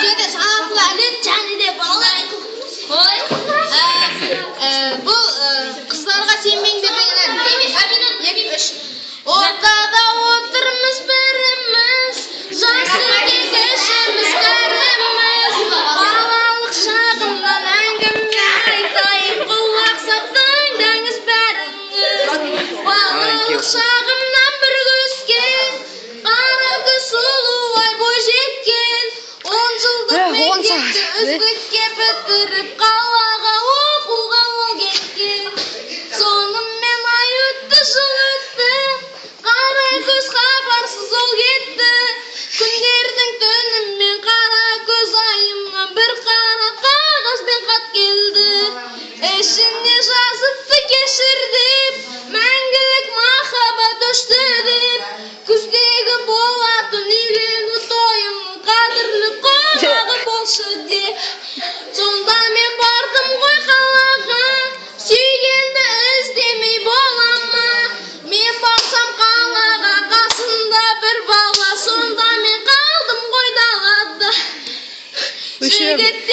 şöyle sanatlarını canlıda bağlar. Bu kızlarga senmeyin de beğenen. Ortada oturmuş birimiz, jasır geçişimiz karımız. Balalık şağımdan әңгіме айтайын, құлақ сақтаңдаңыз бәріңіз. Балалық шағымнан бір көскен, қара күз сұлуай бойжеткен. 10 жылдық мектепті үздікке бітіріп, қалаға оқуға ол кеткен. Сонымен ай өтті, жыл өтті, қара көз хабарсыз ол кетті. Күндердің түнімен қара көз айымнан бір қара қағазбен хат келді. Ішіне жазыпты кешір деп, мәңгілік махаббат өшті деп. Күздегі болатын үйлену тойымның қадірлі қонағы болшы деп. Сонда мен бардым ғой қалаға, сүйгенді іздемей бола ма? Мен барсам қалаға, қасында бір бала, сонда мен қалдым ғой далада. Жігіт